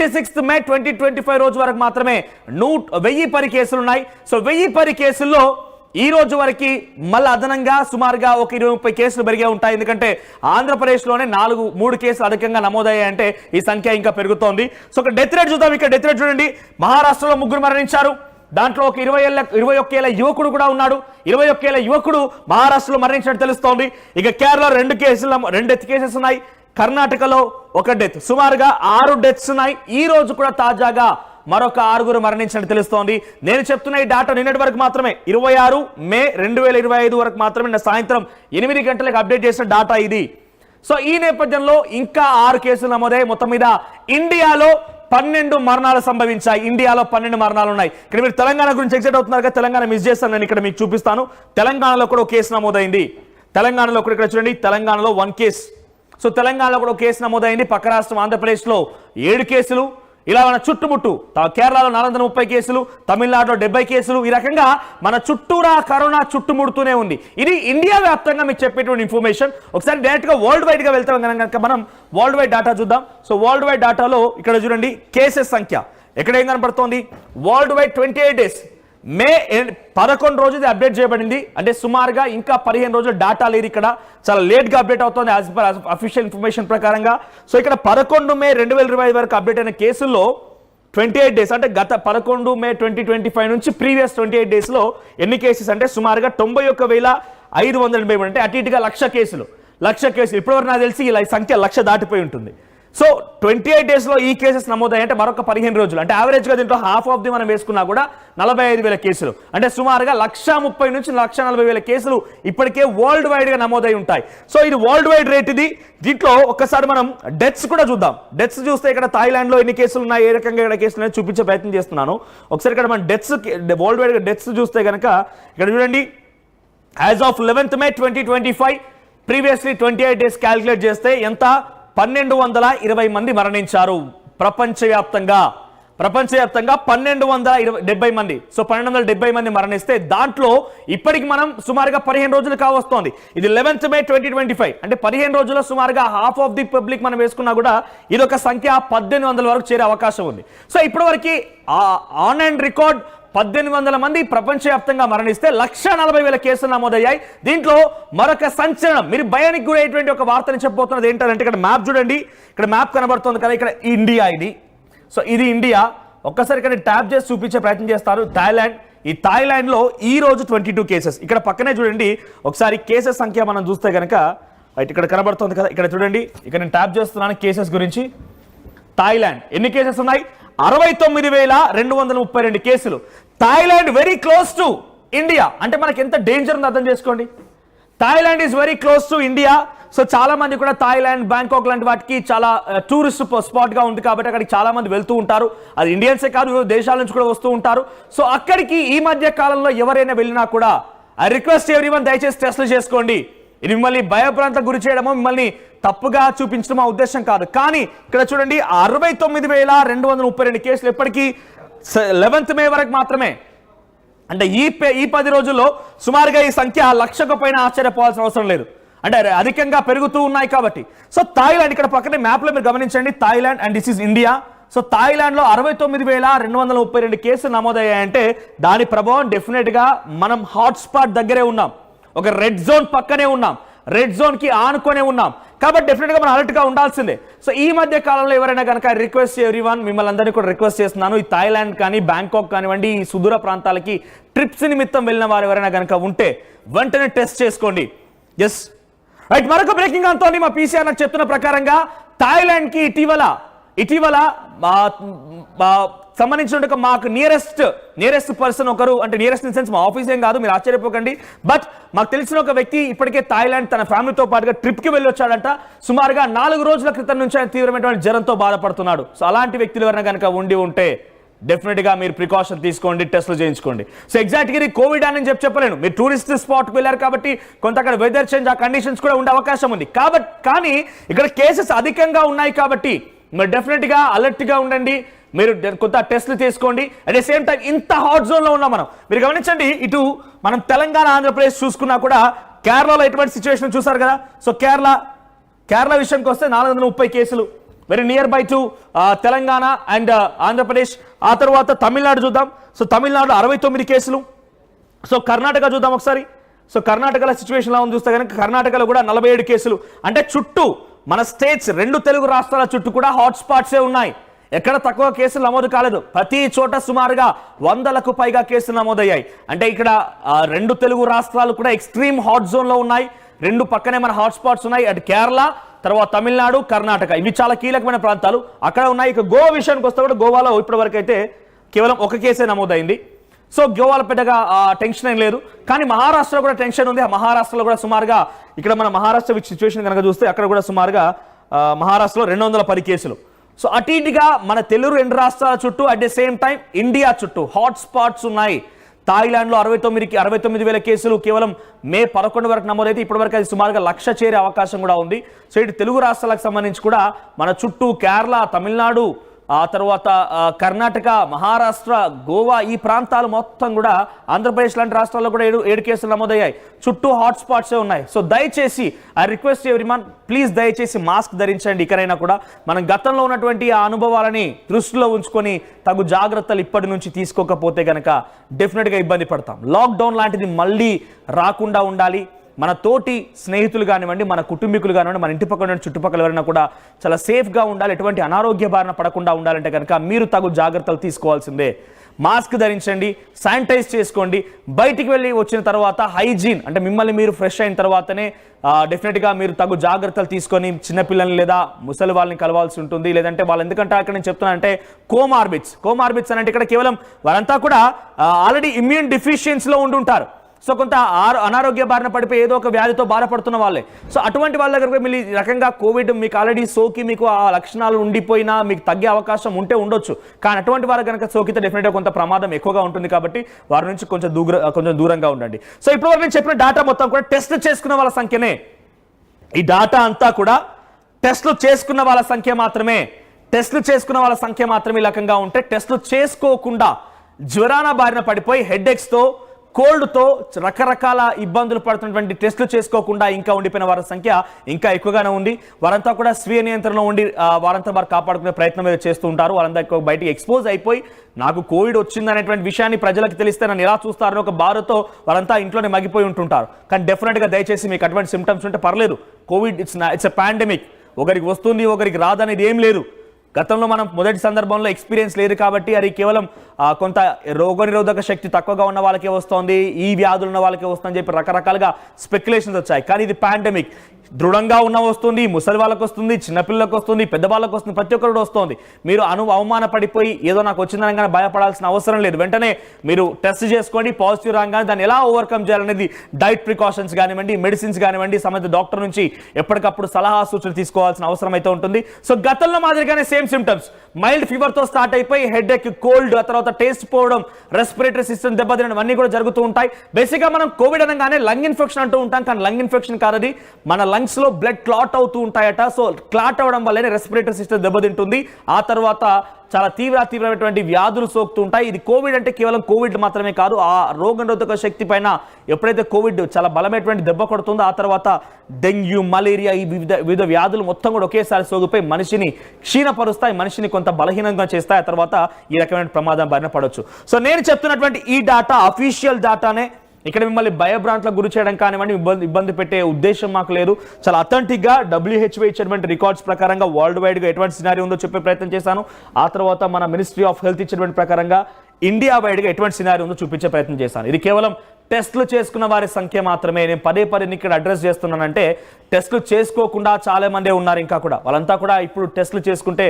26 మే 2025 రోజు వరకు మాత్రమే 1010 కేసులు ఉన్నాయి. సో 1010 కేసుల్లో ఈ రోజు వరకు మళ్ళీ అదనంగా సుమారుగా ఒక 20-30 కేసులు పెరిగే ఉంటాయి. ఎందుకంటే ఆంధ్రప్రదేశ్లోనే 3 కేసులు అధికంగా నమోదయ్యాయంటే ఈ సంఖ్య ఇంకా పెరుగుతోంది. సో ఒక డెత్ రేట్ చూద్దాం. ఇక్కడ డెత్ రేట్ చూడండి. మహారాష్ట్రలో 3 మరణించారు. దాంట్లో ఒక 21 ఏళ్ల యువకుడు కూడా ఉన్నాడు. 21 ఏళ్ల యువకుడు మహారాష్ట్రలో మరణించినట్టు తెలుస్తోంది. ఇక కేరళ 2 డెత్ కేసెస్ ఉన్నాయి. కర్ణాటకలో 1 డెత్, సుమారుగా 6 డెత్స్ ఉన్నాయి. ఈ రోజు కూడా తాజాగా మరొక 6 మరణించినట్టు తెలుస్తోంది. నేను చెప్తున్న ఈ డాటా నిన్నటి వరకు మాత్రమే, 26 మే 2025 వరకు మాత్రమే, నిన్న సాయంత్రం 8 గంటలకు అప్డేట్ చేసిన డాటా ఇది. సో ఈ నేపథ్యంలో ఇంకా 6 కేసులు నమోదయ్యాయి. మొత్తం మీద ఇండియాలో 12 మరణాలు సంభవించాయి. ఇండియాలో 12 మరణాలు ఉన్నాయి. ఇక్కడ మీరు తెలంగాణ గురించి ఎక్సైట్ అవుతున్నారు కదా, తెలంగాణ మిస్ చేస్తాను, నేను ఇక్కడ మీకు చూపిస్తాను. తెలంగాణలో కూడా ఒక కేసు నమోదైంది. తెలంగాణలో కూడా ఇక్కడ చూడండి, తెలంగాణలో 1 కేసు. సో తెలంగాణలో కూడా ఒక కేసు నమోదైంది. పక్క రాష్ట్రం ఆంధ్రప్రదేశ్లో 7 కేసులు. ఇలా మన చుట్టుముట్టు కేరళలో 430 కేసులు, తమిళనాడులో 70 కేసులు. ఈ రకంగా మన చుట్టూరా కరోనా చుట్టుముడుతూనే ఉంది. ఇది ఇండియా వ్యాప్తంగా మీకు చెప్పేటువంటి ఇన్ఫర్మేషన్. ఒకసారి డైరెక్ట్ గా వరల్డ్ వైడ్ గా వెళ్తాం కనుక మనం వరల్డ్ వైడ్ డాటా చూద్దాం. సో వరల్డ్ వైడ్ డాటాలో ఇక్కడ చూడండి కేసెస్ సంఖ్య ఎక్కడ ఏం కనపడుతోంది. వరల్డ్ వైడ్ 28 డేస్ మే 11 రోజు అప్డేట్ చేయబడింది. అంటే సుమారుగా ఇంకా 15 రోజులు డాటా లేదు. ఇక్కడ చాలా లేట్ గా అప్డేట్ అవుతుంది యాజ్ పర్ అఫీషియల్ ఇన్ఫర్మేషన్ ప్రకారంగా. సో ఇక్కడ 11 మే 2025 వరకు అప్డేట్ అయిన కేసుల్లో 28 డేస్ అంటే గత 11 మే 2025 నుంచి ప్రీవియస్ 28 డేస్ లో ఎన్ని కేసెస్ అంటే సుమారుగా 91,583, అంటే అటు ఇటుగా 1,00,000 కేసులు. 1,00,000 కేసులు ఇప్పటివరకు నాకు తెలిసి ఇలా సంఖ్య 1,00,000 దాటిపోయి ఉంటుంది. సో 28 డేస్ లో ఈ కేసెస్ నమోదయ్యాయి. అంటే మరొక 15 రోజులు, అంటే యావరేజ్ గా దీంట్లో హాఫ్ ఆఫ్ ది మనం వేసుకున్నా కూడా 45,000 కేసులు, అంటే సుమారుగా 130,000 నుంచి 140,000 కేసులు ఇప్పటికే వరల్డ్ వైడ్ గా నమోదై ఉంటాయి. సో ఇది వరల్డ్ వైడ్ రేట్ ఇది. దీంట్లో ఒక్కసారి మనం డెత్స్ కూడా చూద్దాం. డెత్స్ చూస్తే ఇక్కడ థాయిలాండ్ లో ఎన్ని కేసులు ఉన్నాయి, ఏ రకంగా ఇక్కడ కేసులు ఉన్నాయి చూపించే ప్రయత్నం చేస్తున్నాను. ఒకసారి ఇక్కడ మనం డెత్స్ వరల్డ్ వైడ్ డెత్స్ చూస్తే కనుక ఇక్కడ చూడండి, as of 11th May 2025 previously 28 days calculate చేస్తే ఎంత, 1220 మంది మరణించారు ప్రపంచవ్యాప్తంగా. 1270 మంది. సో 1270 మంది మరణిస్తే దాంట్లో ఇప్పటికి మనం సుమారుగా 15 రోజులు కావస్తోంది. ఇది 11th మే 2025, అంటే 15 రోజుల్లో సుమారుగా హాఫ్ ఆఫ్ ది పబ్లిక్ మనం వేసుకున్నా కూడా ఇదొక సంఖ్య 1800 వరకు చేరే అవకాశం ఉంది. సో ఇప్పటివరకు ఆన్ అండ్ రికార్డ్ 1800 మంది ప్రపంచవ్యాప్తంగా మరణిస్తే 140,000 కేసులు నమోదయ్యాయి. దీంట్లో మరొక సంచలనం, మీరు భయానికి గురైనటువంటి ఒక వార్తని చెప్పబోతున్నది ఏంటంటే, ఇక్కడ మ్యాప్ చూడండి. ఇక్కడ మ్యాప్ కనబడుతుంది కదా, ఇక్కడ ఇండియా ఇది. సో ఇది ఇండియా. ఒక్కసారి ఇక్కడ ట్యాప్ చేసి చూపించే ప్రయత్నం చేస్తారు. థాయిలాండ్, ఈ థాయిలాండ్ లో ఈ రోజు 22 కేసెస్. ఇక్కడ పక్కనే చూడండి ఒకసారి కేసెస్ సంఖ్య మనం చూస్తే కనుక ఇక్కడ కనబడుతుంది కదా, ఇక్కడ చూడండి. ఇక్కడ నేను ట్యాప్ చేస్తున్నాను కేసెస్ గురించి. థాయిలాండ్ ఎన్ని కేసెస్ ఉన్నాయి, 69,232 కేసులు. Thailand very close to India, అంటే మనకి ఎంత డేంజర్ ఉందో అర్థం చేసుకోండి. Thailand is very close to India. So చాలా మంది కూడా థాయిలాండ్, బ్యాంకాక్ లాంటి వాటికి చాలా టూరిస్ట్ స్పాట్ గా ఉంది కాబట్టి అక్కడికి చాలా మంది వెళ్తూ ఉంటారు. అది ఇండియన్సే కాదు, వివిధ దేశాల నుంచి కూడా వస్తూ ఉంటారు. సో అక్కడికి ఈ మధ్య కాలంలో ఎవరైనా వెళ్ళినా కూడా ఐ రిక్వెస్ట్ ఎవ్రీవన్, దయచేసి టెస్టులు చేసుకోండి. ఇది మిమ్మల్ని భయభ్రాంతకు గురి చేయడమో మిమ్మల్ని తప్పుగా చూపించడం ఆ ఉద్దేశం కాదు. కానీ ఇక్కడ చూడండి 69,232 కేసులు ఎప్పటికీ 11th మే వరకు మాత్రమే. అంటే ఈ 10 రోజుల్లో సుమారుగా ఈ సంఖ్య 1,00,000కు పైన ఆశ్చర్యపోవాల్సిన అవసరం లేదు. అంటే అధికంగా పెరుగుతూ ఉన్నాయి కాబట్టి. సో థాయిలాండ్ ఇక్కడ పక్కనే మ్యాప్ లో మీరు గమనించండి, Thailand and this is India. So Thailand లో 69,232 కేసులు నమోదయ్యాయంటే దాని ప్రభావం డెఫినెట్ గా మనం హాట్స్పాట్ దగ్గరే ఉన్నాం, ఒక రెడ్ జోన్ పక్కనే ఉన్నాం, రెడ్ జోన్ కి ఆనుకొనే ఉన్నాం. కాబట్టి డెఫినెట్ గా మనం అలర్ట్ గా ఉండాల్సిందే. సో ఈ మధ్య కాలంలో ఎవరైనా కనుక రిక్వెస్ట్ ఎవ్రీవన్, మిమ్మల్ని అందరినీ కూడా రిక్వెస్ట్ చేస్తున్నాను, ఈ థాయిలాండ్ కానీ బ్యాంకాక్ కానివ్వండి, ఈ సుదూర ప్రాంతాలకి ట్రిప్స్ నిమిత్తం వెళ్ళిన వారు ఎవరైనా కనుక ఉంటే వెంటనే టెస్ట్ చేసుకోండి. Yes right. మరొక బ్రేకింగ్ అంతో మా పీసీఆర్ నాకు చెప్తున్న ప్రకారంగా థాయిలాండ్ కి ఇటీవల సంబంధించిన మాకు నియరెస్ట్ పర్సన్ ఒకరు, అంటే నియరెస్ట్ ఇన్ సెన్స్ మా ఆఫీస్ ఏం కాదు, మీరు ఆశ్చర్యపోకండి. బట్ మాకు తెలిసిన ఒక వ్యక్తి ఇప్పటికే థాయిలాండ్ తన ఫ్యామిలీతో పాటుగా ట్రిప్కి వెళ్ళి వచ్చాడంట. సుమారుగా 4 రోజుల క్రితం నుంచి ఆయన తీవ్రమైనటువంటి జ్వరంతో బాధపడుతున్నాడు. సో అలాంటి వ్యక్తులు ఎవరైనా కనుక ఉంటే డెఫినెట్ గా మీరు ప్రికాషన్ తీసుకోండి, టెస్టులు చేయించుకోండి. సో ఎగ్జాక్ట్గా ఇది కోవిడ్ అని చెప్పలేను, మీరు టూరిస్ట్ స్పాట్కి వెళ్ళారు కాబట్టి కొంత అక్కడ వెదర్ చేంజ్, ఆ కండిషన్స్ కూడా ఉండే అవకాశం ఉంది. కానీ ఇక్కడ కేసెస్ అధికంగా ఉన్నాయి కాబట్టి మీరు డెఫినెట్ గా అలర్ట్ గా ఉండండి, మీరు కొంత టెస్టులు తీసుకోండి. అట్ ద సేమ్ టైం ఇంత హాట్ జోన్ లో ఉన్నాం మనం. మీరు గమనించండి, ఇటు మనం తెలంగాణ, ఆంధ్రప్రదేశ్ చూసుకున్నా కూడా కేరళలో ఎటువంటి సిచ్యువేషన్ చూసారు కదా. సో కేరళ విషయానికి వస్తే 430 కేసులు, very near by to Telangana and Andhra Pradesh. ఆ తర్వాత తమిళనాడు చూద్దాం. సో తమిళనాడు 69 కేసులు. సో కర్ణాటక చూద్దాం ఒకసారి. సో కర్ణాటకలో సిచ్యువేషన్ ఎలా ఉంది చూస్తే కనుక కర్ణాటకలో కూడా 47 కేసులు. అంటే చుట్టూ మన స్టేట్స్ 2 తెలుగు రాష్ట్రాల చుట్టూ కూడా హాట్స్పాట్సే ఉన్నాయి. ఎక్కడ తక్కువ కేసులు నమోదు కాలేదు. ప్రతి చోట సుమారుగా 100లకు పైగా కేసులు నమోదయ్యాయి. అంటే ఇక్కడ 2 తెలుగు రాష్ట్రాలు కూడా ఎక్స్ట్రీమ్ హాట్ జోన్ లో ఉన్నాయి. 2 పక్కనే మన హాట్స్పాట్స్ ఉన్నాయి. అటు కేరళ, తర్వాత తమిళనాడు, కర్ణాటక, ఇవి చాలా కీలకమైన ప్రాంతాలు అక్కడ ఉన్నాయి. ఇక గోవా విషయానికి వస్తే కూడా గోవాలో ఇప్పటి వరకు అయితే కేవలం 1 కేసే నమోదైంది. సో గోవాలో పెద్దగా టెన్షన్ ఏం లేదు. కానీ మహారాష్ట్రలో కూడా టెన్షన్ ఉంది. మహారాష్ట్రలో కూడా సుమారుగా ఇక్కడ మన మహారాష్ట్ర సిచ్యువేషన్ కనుక చూస్తే అక్కడ కూడా సుమారుగా మహారాష్ట్రలో 210 కేసులు. సో అటు ఇటుగా మన తెలుగు 2 రాష్ట్రాల చుట్టూ at the same time India చుట్టూ హాట్ స్పాట్స్ ఉన్నాయి. థాయిలాండ్లో 69,000 కేసులు కేవలం మే 11 వరకు నమోదైతే ఇప్పటి వరకు అది సుమారుగా 1,00,000 చేరే అవకాశం కూడా ఉంది. సో ఇటు తెలుగు రాష్ట్రాలకు సంబంధించి కూడా మన చుట్టూ కేరళ, తమిళనాడు, ఆ తర్వాత కర్ణాటక, మహారాష్ట్ర, గోవా ఈ ప్రాంతాలు మొత్తం కూడా, ఆంధ్రప్రదేశ్ లాంటి రాష్ట్రాల్లో కూడా 7 కేసులు నమోదయ్యాయి. చుట్టూ హాట్ స్పాట్సే ఉన్నాయి. సో దయచేసి ఐ రిక్వెస్ట్ ఎవ్రీవన్, ప్లీజ్ దయచేసి మాస్క్ ధరించండి. ఇకనైనా కూడా మనం గతంలో ఉన్నటువంటి ఆ అనుభవాలని దృష్టిలో ఉంచుకొని తగు జాగ్రత్తలు ఇప్పటి నుంచి తీసుకోకపోతే కనుక డెఫినెట్గా ఇబ్బంది పడతాం. లాక్డౌన్ లాంటిది మళ్ళీ రాకుండా ఉండాలి. మన తోటి స్నేహితులు కానివ్వండి, మన కుటుంబీకులు కానివ్వండి, మన ఇంటి పక్కన చుట్టుపక్కల ఎవరైనా కూడా చాలా సేఫ్గా ఉండాలి. ఎటువంటి అనారోగ్య బారిన పడకుండా ఉండాలంటే కనుక మీరు తగు జాగ్రత్తలు తీసుకోవాల్సిందే. మాస్క్ ధరించండి, శానిటైజ్ చేసుకోండి. బయటికి వెళ్ళి వచ్చిన తర్వాత హైజీన్, అంటే మిమ్మల్ని మీరు ఫ్రెష్ అయిన తర్వాతనే డెఫినెట్గా మీరు తగు జాగ్రత్తలు తీసుకొని చిన్నపిల్లల్ని లేదా ముసలి వాళ్ళని కలవాల్సి ఉంటుంది. లేదంటే వాళ్ళు, ఎందుకంటే అక్కడ నేను చెప్తున్నానంటే కోమార్బిడ్స్ అని అంటే ఇక్కడ కేవలం వాళ్ళంతా కూడా ఆల్రెడీ ఇమ్యూన్ డిఫిషియన్సీలో ఉండుంటారు. సో కొంత అనారోగ్య బారిన పడిపోయి ఏదో ఒక వ్యాధితో బాధపడుతున్న వాళ్ళే. సో అటువంటి వాళ్ళ దగ్గర మీరు ఈ రకంగా కోవిడ్ మీకు ఆల్రెడీ సోకి మీకు ఆ లక్షణాలు ఉండిపోయినా మీకు తగ్గే అవకాశం ఉంటే ఉండొచ్చు. కానీ అటువంటి వారు కనుక సోకితే డెఫినెట్గా కొంత ప్రమాదం ఎక్కువగా ఉంటుంది. కాబట్టి వారి నుంచి కొంచెం దూరంగా ఉండండి. సో ఇప్పటివరకు నేను చెప్పిన డేటా మొత్తం కూడా టెస్ట్ చేసుకున్న వాళ్ళ సంఖ్యనే. ఈ డేటా అంతా కూడా టెస్టులు చేసుకున్న వాళ్ళ సంఖ్య మాత్రమే. టెస్టులు చేసుకున్న వాళ్ళ సంఖ్య మాత్రమే ఈ రకంగా ఉంటే, టెస్టులు చేసుకోకుండా జ్వరాన బారిన పడిపోయి హెడ్ఏక్స్తో, కోల్డ్తో రకరకాల ఇబ్బందులు పడుతున్నటువంటి టెస్టులు చేసుకోకుండా ఇంకా ఉండిపోయిన వారి సంఖ్య ఇంకా ఎక్కువగానే ఉంది. వారంతా కూడా స్వీయ నియంత్రణలో ఉండి వారంతా వారు కాపాడుకునే ప్రయత్నం మీద చేస్తూ ఉంటారు. వారంతా ఎక్కువ బయటికి ఎక్స్పోజ్ అయిపోయి నాకు కోవిడ్ వచ్చిందనేటువంటి విషయాన్ని ప్రజలకు తెలిస్తే నన్ను ఎలా చూస్తారని ఒక బాధతో వారంతా ఇంట్లోనే మగ్గిపోయి ఉంటుంటారు. కానీ డెఫినెట్గా దయచేసి మీకు అటువంటి సిమ్టమ్స్ ఉంటే పర్లేదు. Covid it's a pandemic. ఒకరికి వస్తుంది, ఒకరికి రాదనేది ఏం లేదు. గతంలో మనం మొదటి సందర్భంలో ఎక్స్పీరియన్స్ లేదు కాబట్టి అది కేవలం కొంత రోగనిరోధక శక్తి తక్కువగా ఉన్న వాళ్ళకే వస్తుంది, ఈ వ్యాధులు ఉన్న వాళ్ళకే వస్తుందని చెప్పి రకరకాలుగా స్పెక్యులేషన్స్ వచ్చాయి. కానీ ఇది పాండమిక్. దృఢంగా ఉన్న వస్తుంది, ముసలి వాళ్ళకు వస్తుంది, చిన్నపిల్లలకు వస్తుంది, పెద్దవాళ్ళకు వస్తుంది, ప్రతి ఒక్కరు వస్తుంది. మీరు అవమానపడిపోయి ఏదో నాకు వచ్చిందనగానే భయపడాల్సిన అవసరం లేదు. వెంటనే మీరు టెస్ట్ చేసుకోండి. పాజిటివ్ రాగానే దాన్ని ఎలా ఓవర్కమ్ చేయాలనేది డైట్ ప్రికాషన్స్ కానివ్వండి, మెడిసిన్స్ కానివ్వండి, సంబంధిత డాక్టర్ నుంచి ఎప్పటికప్పుడు సలహా సూచనలు తీసుకోవాల్సిన అవసరం అయితే ఉంటుంది. సో గతంలో మాదిరిగానే సేమ్ సిమ్టమ్స్, మైల్డ్ ఫీవర్తో స్టార్ట్ అయిపోయి హెడ్ఏక్, కోల్డ్, ఆ తర్వాత టేస్ట్ పోవడం, రెస్పిరేటరీ సిస్టమ్ దెబ్బతినడం అన్నీ కూడా జరుగుతూ ఉంటాయి. బేసిక్గా మనం కోవిడ్ అనగానే లంగ్ ఇన్ఫెక్షన్ అంటూ ఉంటాం. కానీ లంగ్ ఇన్ఫెక్షన్ కాదది, మన లంగ్స్ లో బ్లడ్ క్లాట్ అవుతూ ఉంటాయట. సో క్లాట్ అవడం వల్లనే రెస్పిరేటరీ సిస్టమ్ దెబ్బతింటుంది. ఆ తర్వాత చాలా తీవ్రమైనటువంటి వ్యాధులు సోకుతూ ఉంటాయి. ఇది కోవిడ్ అంటే కేవలం కోవిడ్ మాత్రమే కాదు, ఆ రోగనిరోధక శక్తి పైన ఎప్పుడైతే కోవిడ్ చాలా బలమైనటువంటి దెబ్బ కొడుతుందో ఆ తర్వాత డెంగ్యూ, మలేరియా, ఈ వివిధ వ్యాధులు మొత్తం కూడా ఒకేసారి సోగిపోయి మనిషిని క్షీణపరుస్తాయి, మనిషిని కొంత బలహీనంగా చేస్తాయి. ఆ తర్వాత ఈ రకమైన ప్రమాదం బారిన పడవచ్చు. సో నేను చెప్తున్నటువంటి ఈ డాటా అఫీషియల్ డాటానే. ఇక్కడ మిమ్మల్ని భయభ్రాంతులకు గురి చేయడం కానివ్వండి, ఇబ్బంది పెట్టే ఉద్దేశం మాకు లేదు. చాలా అథెంటిక్గా WHO ఇచ్చినటువంటి రికార్డ్స్ ప్రకారంగా వరల్డ్ వైడ్గా ఎటువంటి సినారీ ఉందో చెప్పే ప్రయత్నం చేశాను. ఆ తర్వాత మన మినిస్ట్రీ ఆఫ్ హెల్త్ ఇచ్చినటువంటి ప్రకారంగా ఇండియా వైడ్గా ఎటువంటి సినారీ ఉందో చూపించే ప్రయత్నం చేశాను. ఇది కేవలం టెస్టులు చేసుకున్న వారి సంఖ్య మాత్రమే. నేను పదే ఇక్కడ అడ్రస్ చేస్తున్నానంటే టెస్టులు చేసుకోకుండా చాలా మందే ఉన్నారు ఇంకా కూడా. వాళ్ళంతా కూడా ఇప్పుడు టెస్టులు చేసుకుంటే